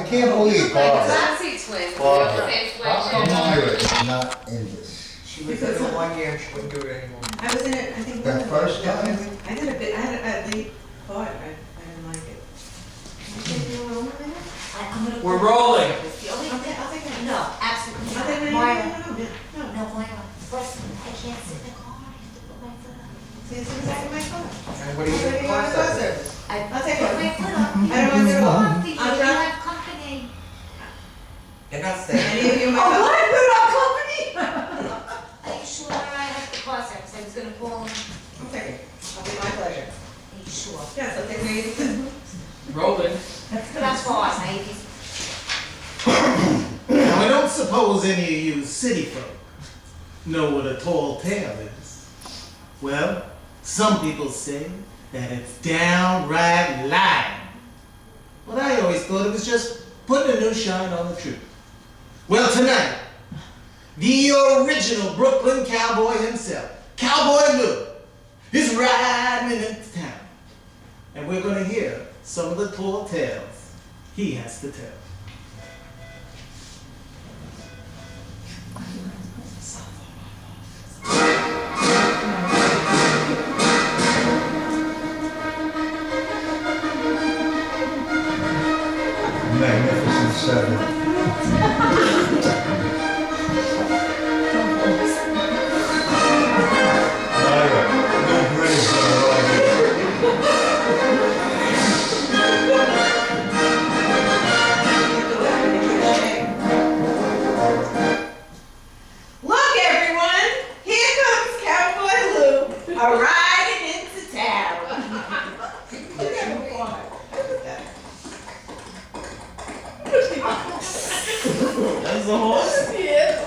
can't believe, Barbara, Tootsie twins. Barbara, Same how come sweatshirt. Myra is not in this? She was in it 1 year and she wouldn't do it anymore. I was in it, I think. That first time? I did a bit, I had a lead part, I didn't like it. I'm gonna. We're rolling. It's the only I'll thing. take it. No, absolutely I'll take it. not. Myra, No, no, Myra. First, I can't sit in the car. I have to put my foot up. see, it's exactly my car. And what do you I'll think? take it on the car service. I'll take Put it. my foot up. I don't want to do it all. Because I'm you not- have company. You're not Any saying. of you, my car. Are you sure I have the car service? I was gonna call him. I'll take it. I'll be my pleasure. Are you sure? Yes, I'll take it. Rolling. That's fast, ladies. Now, I don't suppose any of you city folk know what a tall tale is. Well, some people say that it's downright lying. But I always thought it was just putting a new shine on the truth. Well, tonight, the original Brooklyn Cowboy himself, Cowboy Lou, is riding into town. And we're going to hear some of the tall tales he has to tell. Magnificent Seven. Myra, no British gonna love you. Look, everyone, here comes Cowboy Lou, riding into town. Look at him fly. Look at that. That's a horse? Yeah.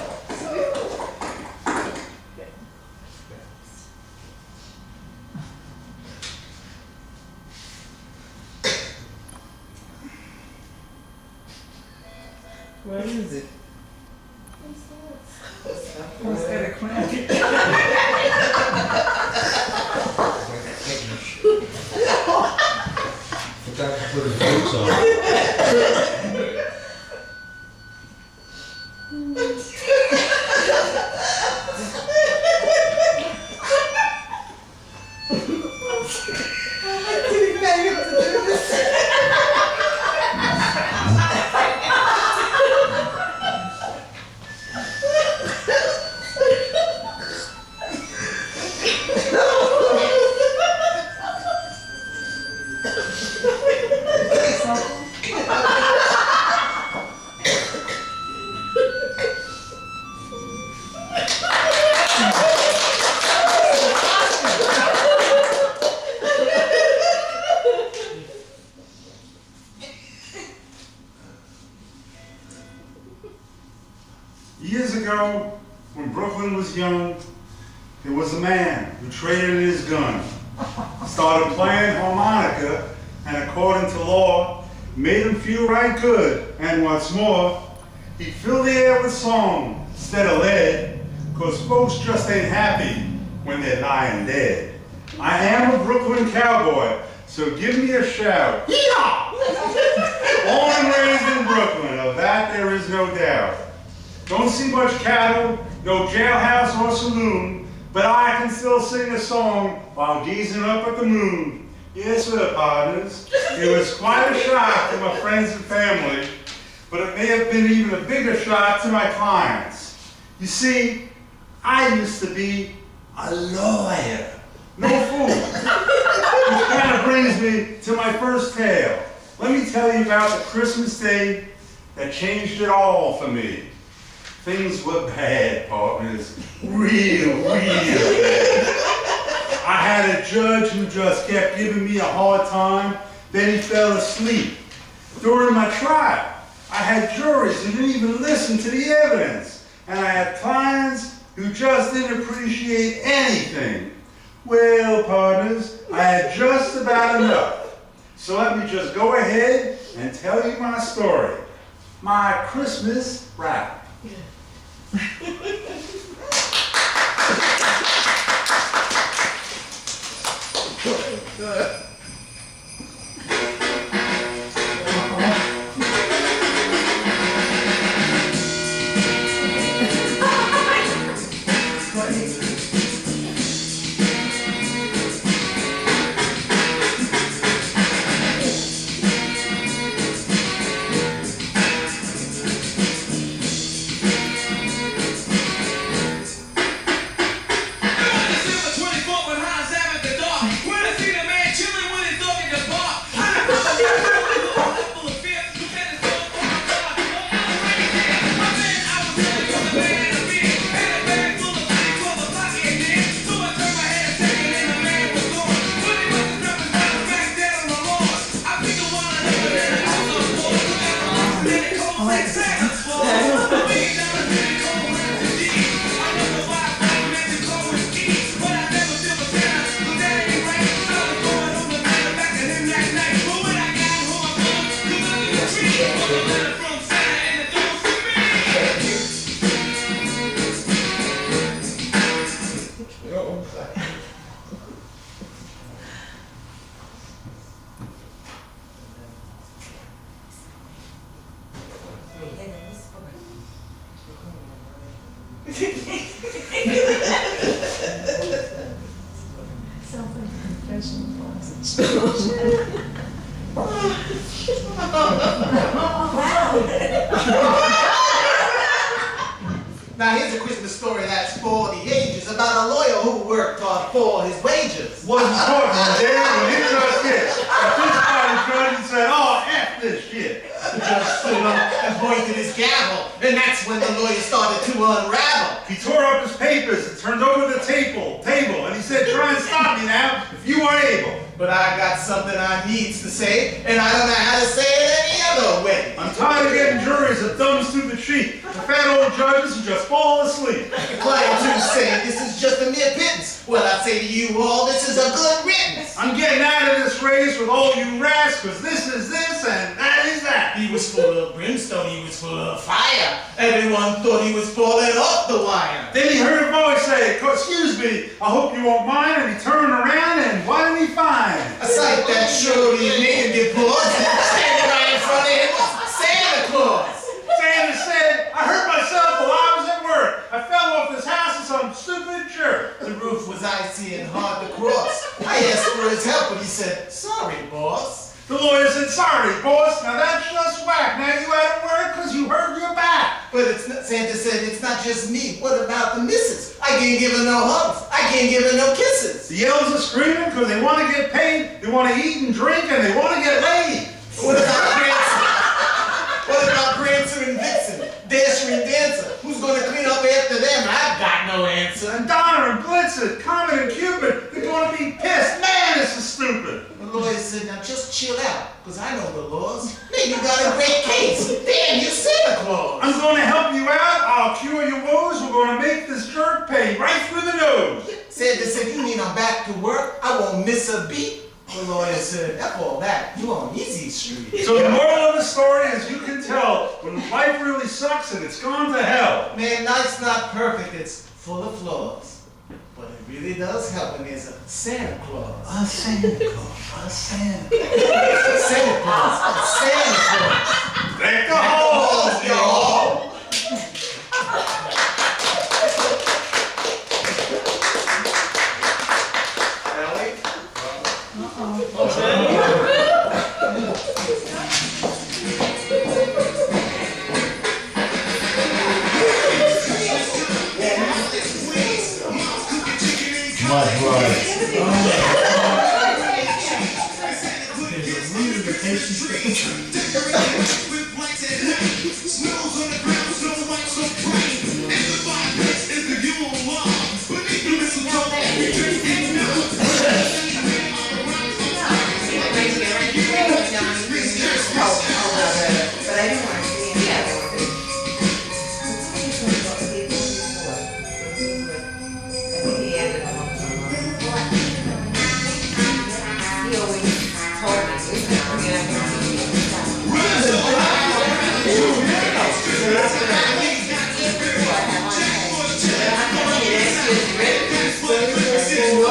Where is it? Forgot to put his boots on. Years ago, when Brooklyn was young, there was a man who traded in his gun, started playing harmonica, and according to law, made him feel right good. And what's more, he filled the air with song instead of lead, cause folks just ain't happy when they're lying dead. I am a Brooklyn cowboy, so give me a shout. Yeehaw! Born and raised in Brooklyn, of that there is no doubt. Don't see much cattle, no jailhouse or saloon, but I can still sing a song while gazing up at the moon. Yes, sir, partners. It was quite a shock to my friends and family, but it may have been even a bigger shock to my clients. You see, I used to be a lawyer. No fool. Which kind of brings me to my first tale. Let me tell you about the Christmas day that changed it all for me. Things were bad, partners. Real bad. I had a judge who just kept giving me a hard time, then he fell asleep. During my trial, I had juries who didn't even listen to the evidence, and I had clients who just didn't appreciate anything. Well, partners, I had just about enough. So let me just go ahead and tell you my story. My Christmas rap. Now here's a Christmas story that's for the ages about a lawyer who worked for his wages. Wasn't important, Dave, when he just hit. The fiscal judge said, oh, F this shit. The judge stood up and pointed his gavel, and that's when the lawyer started to unravel. He tore up his papers and turned over the table, and he said, try and stop me now if you are able. But I got something I needs to say, and I don't know how to say it any other way. I'm tired of getting juries that thumbs through the cheek. The fat old judges who just fall asleep. The client who say this is just a mere pittance. Well, I say to you all, this is a good riddance. I'm getting out of this race with all you rats, because this is this and that is that. He was full of brimstone, he was full of fire. Everyone thought he was falling off the wire. Then he heard a voice say, excuse me, I hope you won't mind, and he turned around and what did he find? A sight that surely made him get bored. Standing right in front of him was Santa Claus. Santa said, I hurt myself while I was at work. I fell off this house in some stupid jerk. The roof was icy and hard to cross. I asked for his help, but he said, sorry, boss. The lawyer said, sorry, boss. Now that's just whack. Now you out of work because you hurt your back. But it's not, Santa said, it's not just me. What about the missus? I can't give her no hugs. I can't give her no kisses. The yells are screaming because they want to get paid, they want to eat and drink, and they want to get laid. What about Prancer? What about Prancer and Vixen? Dasher and Dancer? Who's going to clean up after them? I've got no answer. And Donner and Blitzen, Comet and Cupid, they're going to be pissed. Man, this is stupid. The lawyer said, now just chill out, because I know the laws. Maybe you got a great case. Damn, you Santa Claus. I'm going to help you out. I'll cure your woes. We're going to make this jerk pay right through the nose. Santa said, you mean I'm back to work? I won't miss a beat. The lawyer said, F all that. You on easy street. So the moral of the story, as you can tell, when life really sucks and it's gone to hell. Man, life's not perfect. It's full of flaws. But it really does help when there's a Santa Claus. A Santa Claus, a Santa. Santa Claus. A Santa Claus. Deck the halls, y'all. My brother. But I didn't want to see him. Yeah. I think he ended up on someone. He always told me, isn't it? I mean, I can see you.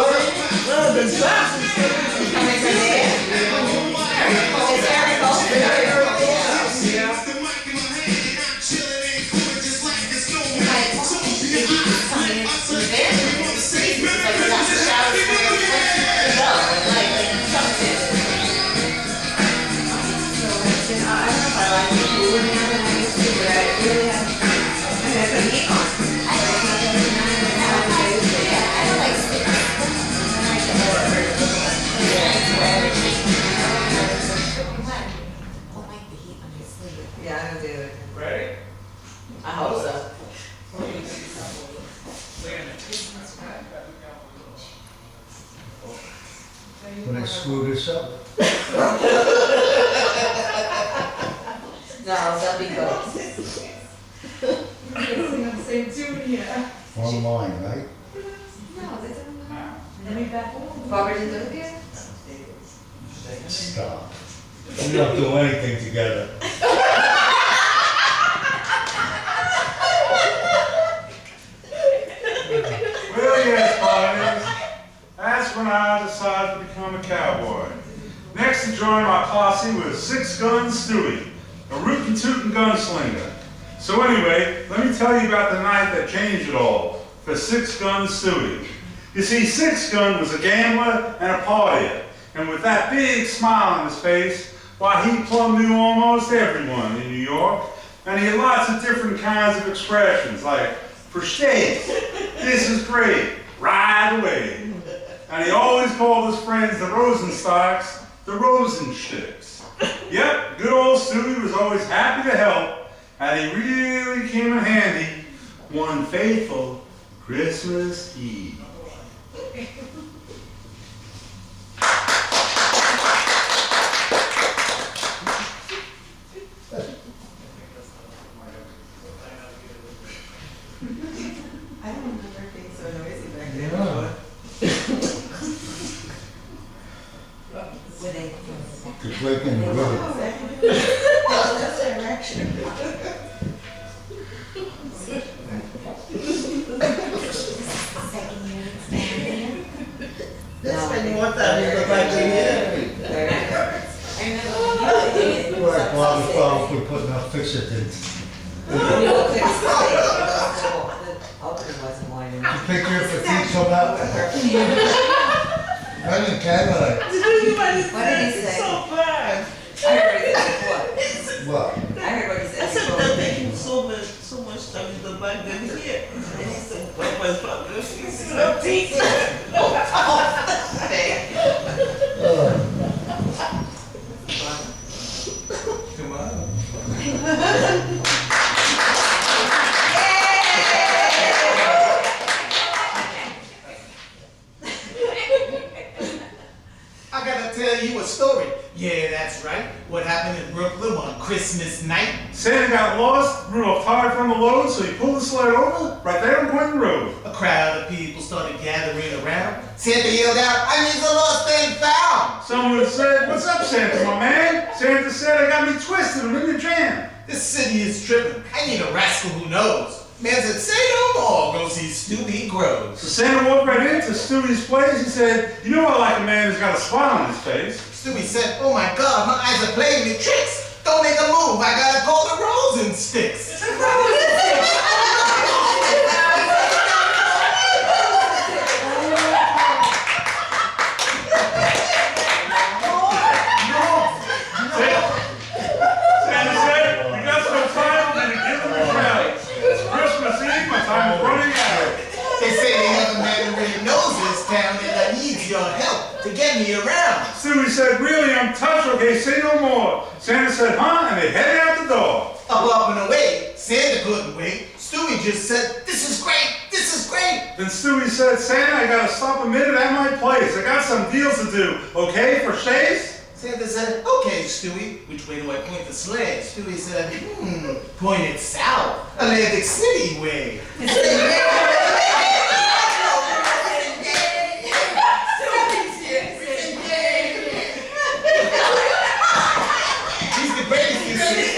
Yeah, I don't do it. Ready? I hope so. When I screw this up, No, that'd be good. online, right? Barbara didn't do it yet? Stop. We don't do anything together. Well, yes, buddies. That's when I decided to become a cowboy. Next to join my posse was Six Gun Stewie, a rootin' tootin' gunslinger. So anyway, let me tell you about the night that changed it all for Six Gun Stewie. You see, Six Gun was a gambler and a partier, and with that big smile on his face, why, he plumb knew almost everyone in New York, and he had lots of different kinds of expressions, like, for steak, this is great, ride away. And he always called his friends the Rosenstocks, the Rosenschicks. Yep, good old Stewie was always happy to help, and he really came in handy one fateful Christmas Eve. I don't remember being so noisy back then. Yeah. Were they? Just waking the room. Oh, that's direction. Second year it's down here. That's spending more time in the budget Right, Bob was probably putting up fix-it-ins. You picture if the feet come out. Running Cadillac. What did he say? So bad. I heard what he said before. What? I heard what he I said said before. they're making so much stuff in the back than here. And he said, "What was fucking no teeth?" Come on. I gotta tell you a story. Yeah, that's right. What happened in Brooklyn on Christmas night? Santa got lost, Rudolph tired from the load, so he pulled the sled over right there on Boynton Road. A crowd of people started gathering around. Santa yelled out, "I need the lost and found." Someone said, "What's up, Santa, my man?" Santa said, "I got me twisted, I'm in the jam." This city is tripping. I need a rascal who knows. Man said, "Say no more. Go see Stewie Groves." So Santa walked right into Stewie's place. He said, "You know I like a man who's got a smile on his face." Stewie said, "Oh my God, my eyes are playing me tricks. Don't make a move. I gotta call the Rosen sticks." Santa said, "You got some time and give him a crowd. It's Christmas Eve, my time is running out." They say they have a man who really knows this town and I need your help to get me around. Stewie said, "Really, I'm touched, okay, say no more." Santa said, "Huh?" And they headed out the door. Up and away. Santa couldn't wait. Stewie just said, "This is great. This is great." Then Stewie said, "Santa, I gotta stop a minute at my place. I got some deals to do, okay, for Shays?" Santa said, "Okay, Stewie, which way do I point the sled?" Stewie said, point it south, Atlantic City way. He's the greatest, you see.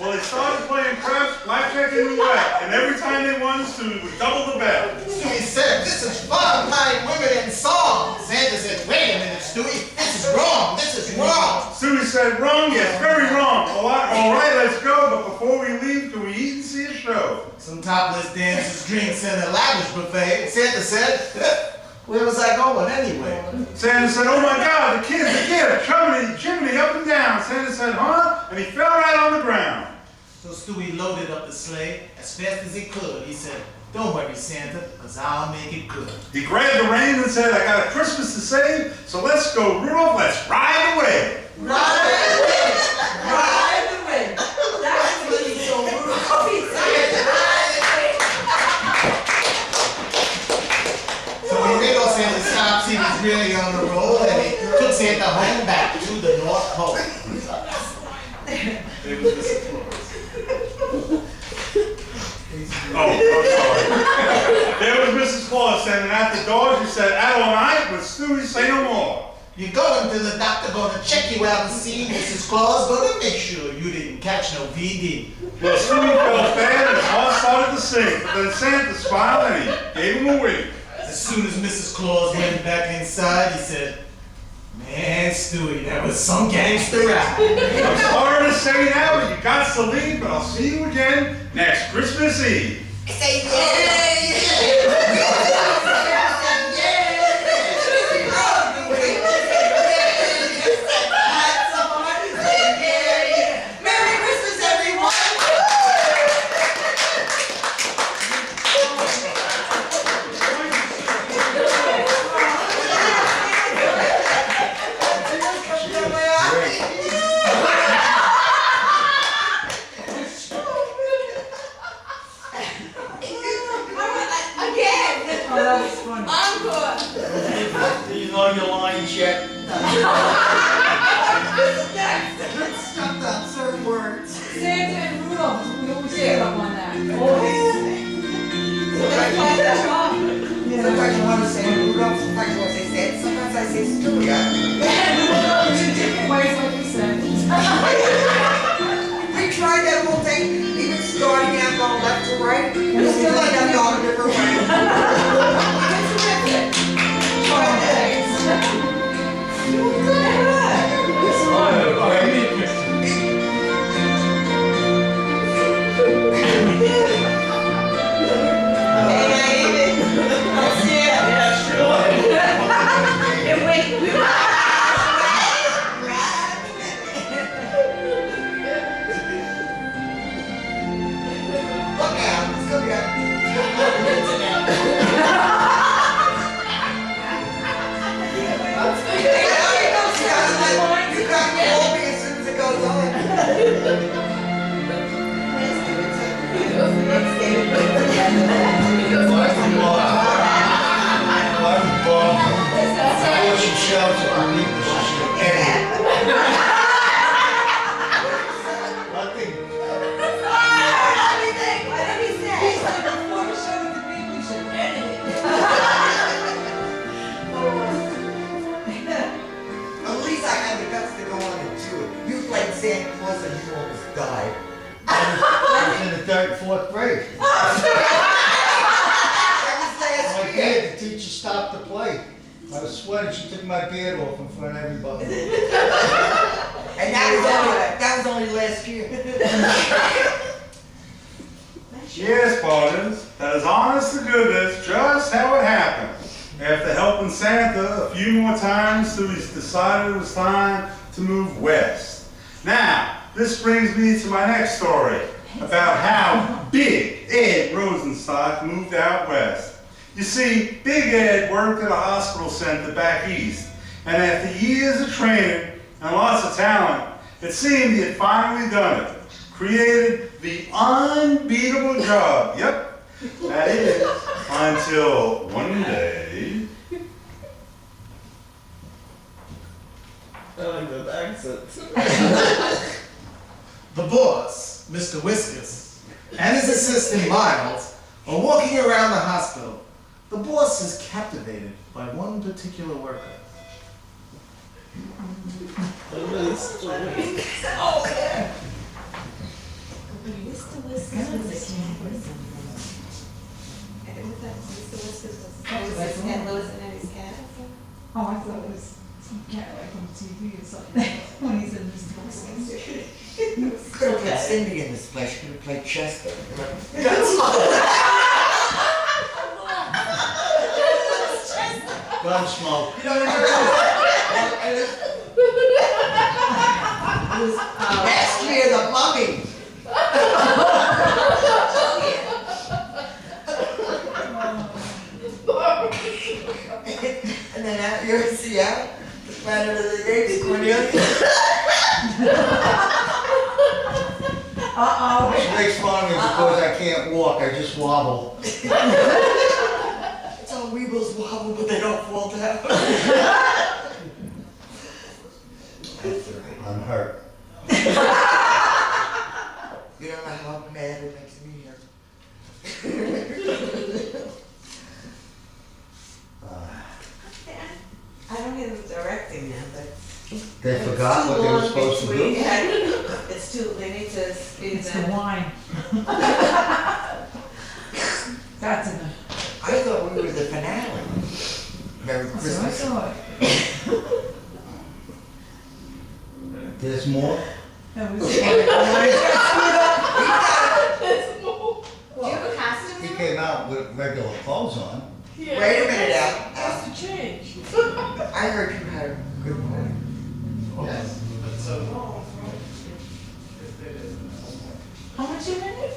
Well, they started playing craps, blackjack, and roulette, and every time they won, Stewie would double the bet. Stewie said, "This is fun, fine women and song." Santa said, "Wait a minute, Stewie, this is wrong, this is wrong." Stewie said, "Wrong, yes, very wrong. All right, let's go, but before we leave, can we eat and see a show?" Some topless dances, drinks, and a lavish buffet. Santa said, "Where was I going anyway?" Santa said, "Oh my God, the kid, chimney up and down." Santa said, "Huh?" And he fell right on the ground. So Stewie loaded up the sleigh as fast as he could. He said, "Don't worry, Santa, because I'll make it good." He grabbed the reins and said, "I got a Christmas to save, so let's go, Rudolph, let's ride away." Ride away. That's really so rude. He said, "Ride away." So he made all Santa stops. He was really on the roll, and he took Santa home back to the North Pole. It was Mrs. Claus. Oh, I'm sorry. There was Mrs. Claus standing at the door. She said, "Out all night with Stewie, say no more." You're going to the doctor, gonna check you out and see Mrs. Claus, gonna make sure you didn't catch no VD. Well, Stewie felt bad and his heart started to sink, but then Santa smiled and he gave him a wink. As soon as Mrs. Claus went back inside, he said, Man, Stewie, that was some gangster rap. I'm sorry to say now, but you got to leave, but I'll see you again next Christmas Eve. Say Merry Christmas, everyone! Again! Oh, that was funny. Encore! Do you know your lines yet? Stuck on certain words. Santa and Rudolph, we always pick up on that. Sometimes you want to say Rudolph, sometimes you want to say Santa, sometimes I say Stewie. In different ways, like you said. We tried that whole thing, even starting out going left to right, we still end up going a different way. Look out, it's gonna be you got to hold me as soon as it goes on. Before she shouts at the people, she should end it. Nothing. What did he say? Before we show the people, we should edit it. At least I had the guts to go on and do it. You played Santa Claus and you almost died. I was in the third, fourth grade. That was last My year. dad, the teacher stopped to play. I was sweating, she took my beard off in front of everybody. And that was only last year. Yes, partners, that is honest to goodness just how it happened. After helping Santa a few more times, so he's decided it was time to move west. Now, this brings me to my next story about how Big Ed Rosenstock moved out west. You see, Big Ed worked at a hospital center back east, and after years of training and lots of talent, it seemed he had finally done it. Created the unbeatable job. Yep, that is, until one day. I like that accent. The boss, Mr. Whiskus, and his assistant Miles are walking around the hospital. The boss is captivated by one particular worker. Oh, I thought it was some cat like on TV or something. When he said Mr. Wilson. Could have put Cindy in this place. Could have played Chester. Gunsmoke. You know what Next year, the mummy. And then out here in Seattle, the planet of the apes, Cornelius. Uh-oh. She makes fun of me because I can't walk, I just wobble. It's all weebles wobble, but they don't fall down. I'm hurt. You don't know how mad it makes me here. I don't get them directing now, but. They forgot what they were supposed to do. It's too, they need to speed It's the them. wine. That's enough. I thought we were the finale. Merry That's what I Christmas. thought. There's more? That was Do you have a costume? He came out with regular clothes on. Wait a minute now. That's the change. I heard you had a good point. Yes. How much you minute?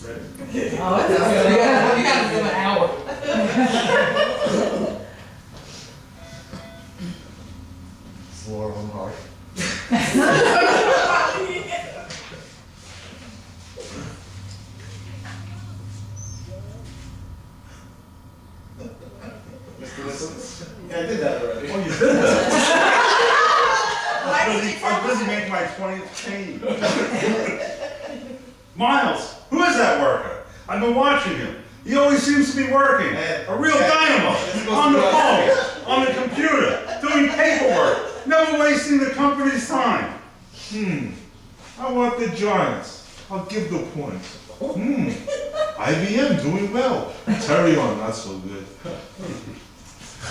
Oh, that's good. You gotta give an hour. It's Laura and Hart. Mr. Listens? Yeah, I did that already. Oh, you did that? I'm busy making my 20th change. Miles, who is that worker? I've been watching him. He always seems to be working. A real dynamo. On the phone, on the computer, doing paperwork, never wasting the company's time. How about the Giants? I'll give the points. IBM doing well. Terry on, not so good.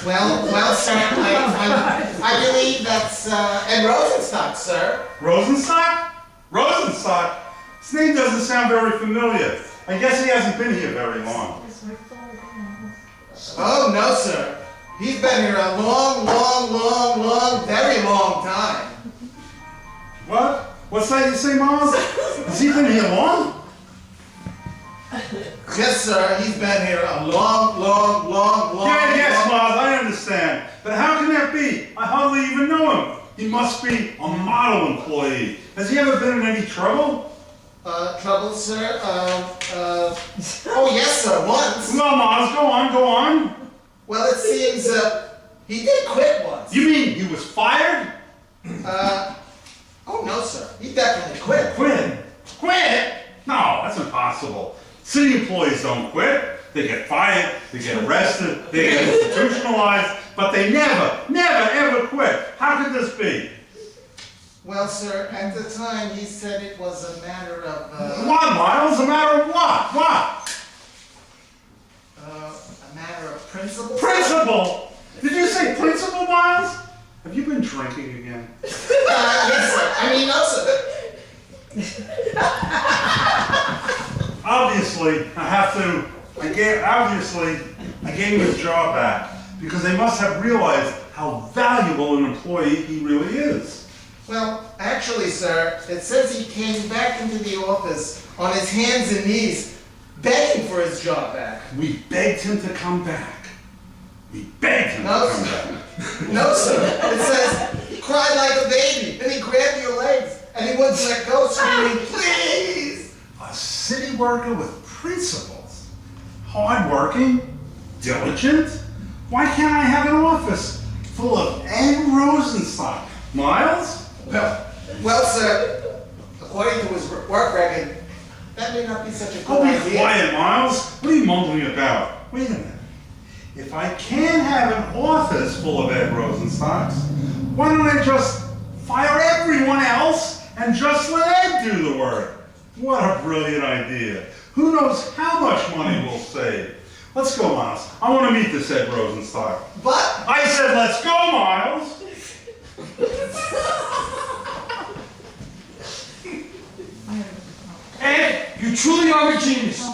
Well, sir, I believe that's Ed Rosenstock, sir. Rosenstock? Rosenstock? His name doesn't sound very familiar. I guess he hasn't been here very long. Oh, no, sir. He's been here a long, very long time. What? What's that you say, Miles? Has he been here long? Yes, sir. He's been here a long. Yes, Miles, I understand. But how can that be? I hardly even know him. He must be a model employee. Has he ever been in any trouble? Trouble, sir? Oh, yes, sir, once. No, Miles, go on. Well, it seems, he did quit once. You mean he was fired? Oh, no, sir. He definitely quit. Quit? No, that's impossible. City employees don't quit. They get fired, they get arrested, they get institutionalized, but they never, ever quit. How could this be? Well, sir, at the time, he said it was a matter of, What, Miles? A matter of what? a matter of principle. Principal? Did you say principal, Miles? Have you been drinking again? Yes, sir. I mean, no, sir. Obviously, I gave him his job back because they must have realized how valuable an employee he really is. Well, actually, sir, it says he came back into the office on his hands and knees, begging for his job back. We begged him to come back. We begged him No, to come sir. back. No, sir. It says he cried like a baby, and he grabbed your legs, and he wouldn't let go, screaming, "Please!" A city worker with principles. Hardworking, diligent. Why can't I have an office full of Ed Rosenstock? Miles? Well, sir, according to his work record, that may not be such a good Oh, be idea. quiet, Miles. What are you mumbling about? Wait a minute. If I can't have an office full of Ed Rosenstocks, why don't I just fire everyone else and just let Ed do the work? What a brilliant idea. Who knows how much money we'll save? Let's go, Miles. I want to meet this Ed Rosenstock. But, I said, let's go, Miles. Ed, you truly are a genius.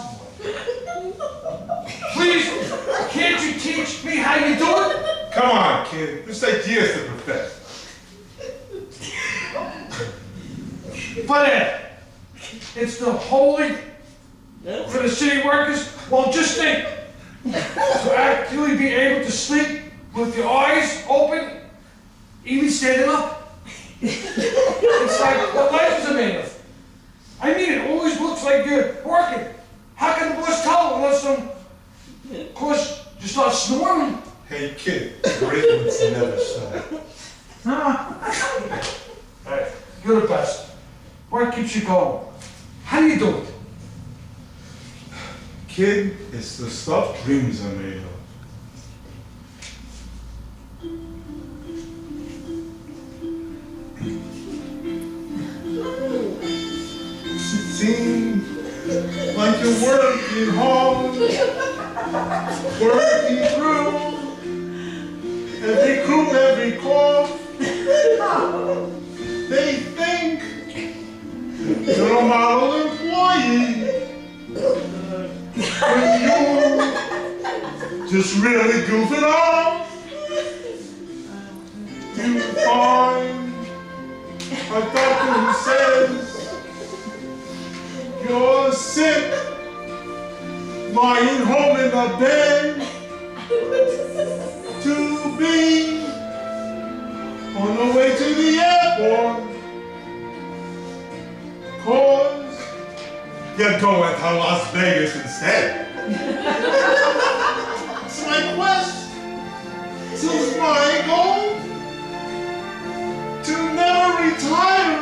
Please, can't you teach me how you do it? Come on, kid. This idea's to perfect. But Ed, it's the holy for the city workers. Well, just think, to actually be able to sleep with your eyes open, even standing up. It's like what life is made of. I mean, it always looks like you're working. How can the boss tell unless of course, you start snoring? Hey, kid. Great ones never stop. Hey, you're the best. Work keeps you going. How do you do it? Kid, it's the stuff dreams are made of. Seem like you're working hard, working through every coop, every cough. they think you're a model employee. When you're just really goofing off. You find a doctor who says you're sick, lying home in the bed, to be on the way to the airport, 'cause you're going to Las Vegas instead. It's my quest to my goal to never retire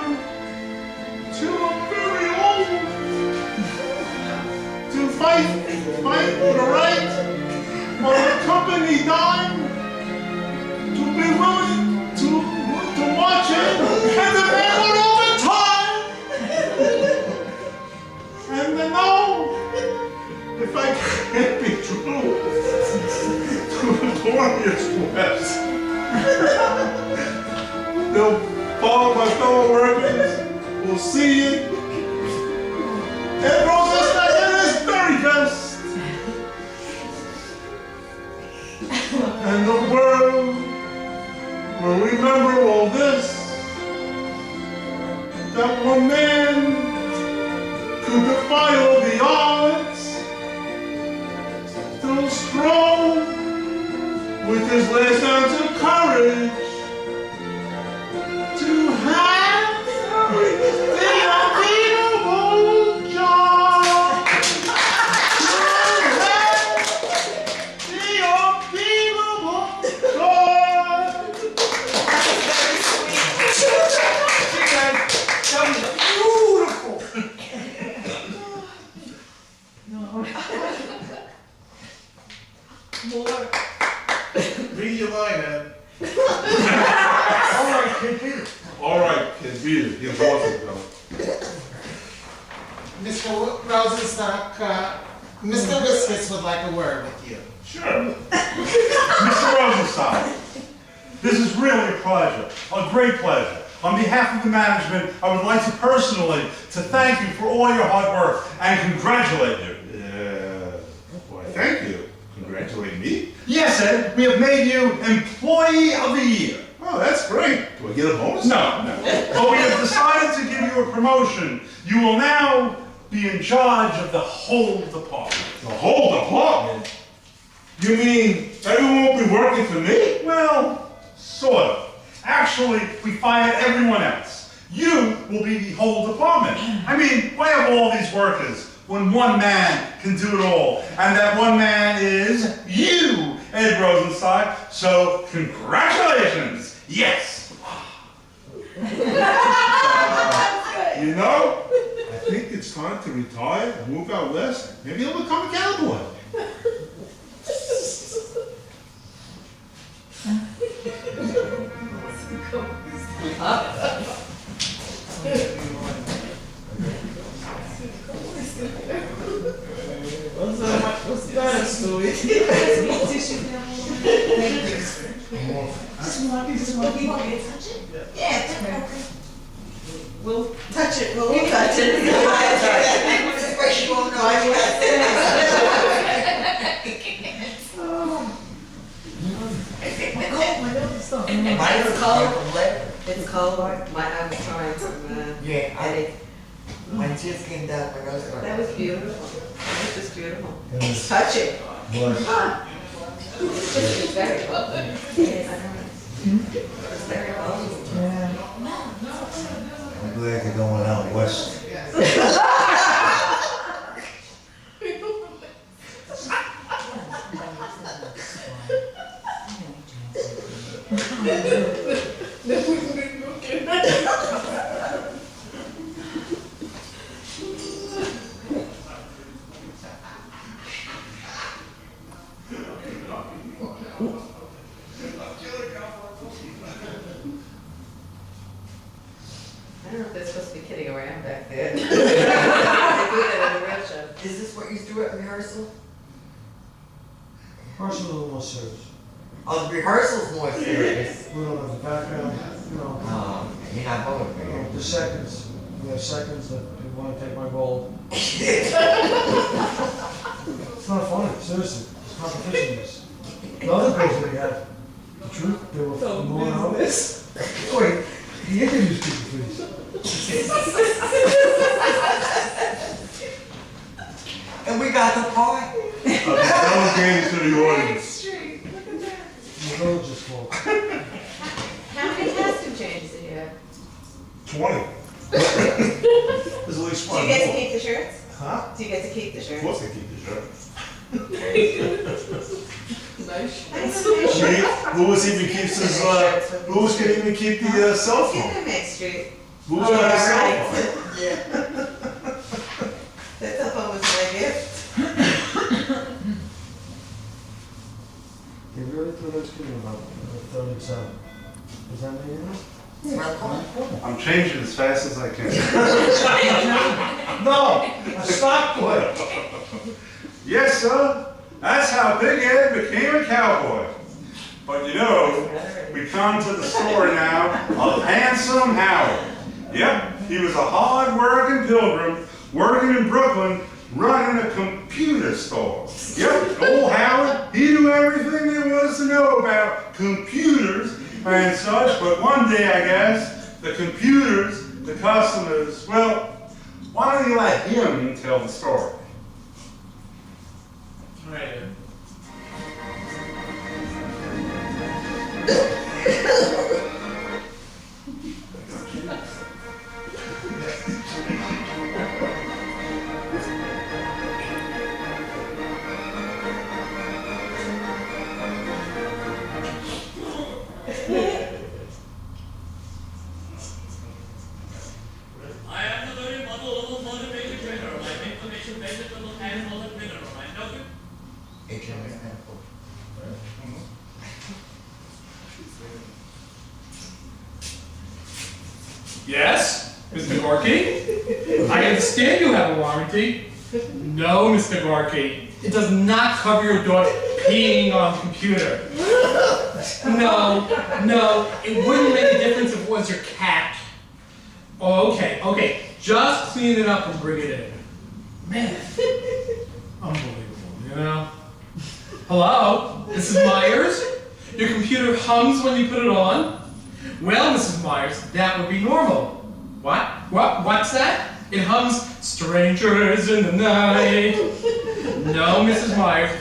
till I'm very old, to fight for the right on the company dime, to be willing to watch it and demand on overtime, and to know if I can't be true to the glorious West, they'll follow my fellow workers, we'll see it, and Rosenstock at his very best. And the world will remember all this, that one man could defy all the odds, still strong with his last ounce of courage, to have the unbeatable job. To have the unbeatable job. That was beautiful. More. Read your line, Ed. All right, Kid Peter. All right, Kid Peter, here's Rosenstock. Mr. Rosenstock, Mr. Biscuits would like a word with you. Sure. Mr. Rosenstock, this is really a pleasure, a great pleasure. On behalf of the management, I would like to personally to thank you for all your hard work and congratulate you. Why, thank you. Congratulate me. Yes, Ed, we have made you Employee of the Year. Oh, that's great. Do I get a bonus? No. But we have decided to give you a promotion. You will now be in charge of the whole department. The whole department? You mean everyone won't be working for me? Well, sort of. Actually, we fired everyone else. You will be the whole department. I mean, why have all these workers when one man can do it all? And that one man is you, Ed Rosenstock. So, congratulations. Yes. You know, I think it's time to retire and move out west. Maybe I'll become a cowboy. What's the matter, Stewie? Yeah. We'll touch it. We'll touch it. This way she won't know I Mine's cold. It's cold. I was trying to, Yeah, edit. my tears came down my nose. That was beautiful. That was just beautiful. Touch it. It's very well. Yes, I know. It's very well. I'm glad you're going out west. I don't know if they're supposed to be kidding around back there. They do that in the real show. Is this what you do at rehearsal? Partially a little more serious. Oh, the rehearsal's more serious. A little of the background. you know, You're not voting for you. the seconds. We have seconds that want to take my role. It's not funny, seriously. It's competition. This. The other girls that we had, the truth, they were going out. Wait, he interviews people, please. And we got the part. Delegated to the audience. Street, look at that. The village is full. How many costume changes did you have? 20. There's at least Do one you get to more. keep the shirts? Huh? Do you get to keep the Of shirts? course they keep the shirt. Louis even keeps his, Louis can even keep the cell Get phone. them next street. Louis got a cell Alright. phone. That cell phone was my gift. They really threw those kids about 37. Does that mean anything? I'm changing as fast as I can. No, a stock play. Yes, sir. That's how Big Ed became a cowboy. But you know, we come to the story now of Handsome Howard. Yep, he was a hard-working pilgrim working in Brooklyn, running a computer store. Yep, old Howard, he knew everything there was to know about computers and such, but one day, I guess, the computers, the customers, well, why don't you let him tell the story? All right. I am the very model of a motivated trainer. My information vegetable and all the mineral. I know you. Yes, Mr. Gorky? I understand you have a warranty. No, Mr. Gorky. It does not cover your daughter peeing on the computer. No, it wouldn't make a difference if it was your cat. Oh, okay. Just clean it up and bring it in. Man, unbelievable, you know? Hello, Mrs. Myers? Your computer hums when you put it on? Well, Mrs. Myers, that would be normal. What's that? It hums strangers in the night. No, Mrs. Myers,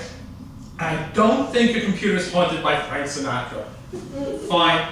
I don't think your computer is haunted by Frank Sinatra. Fine.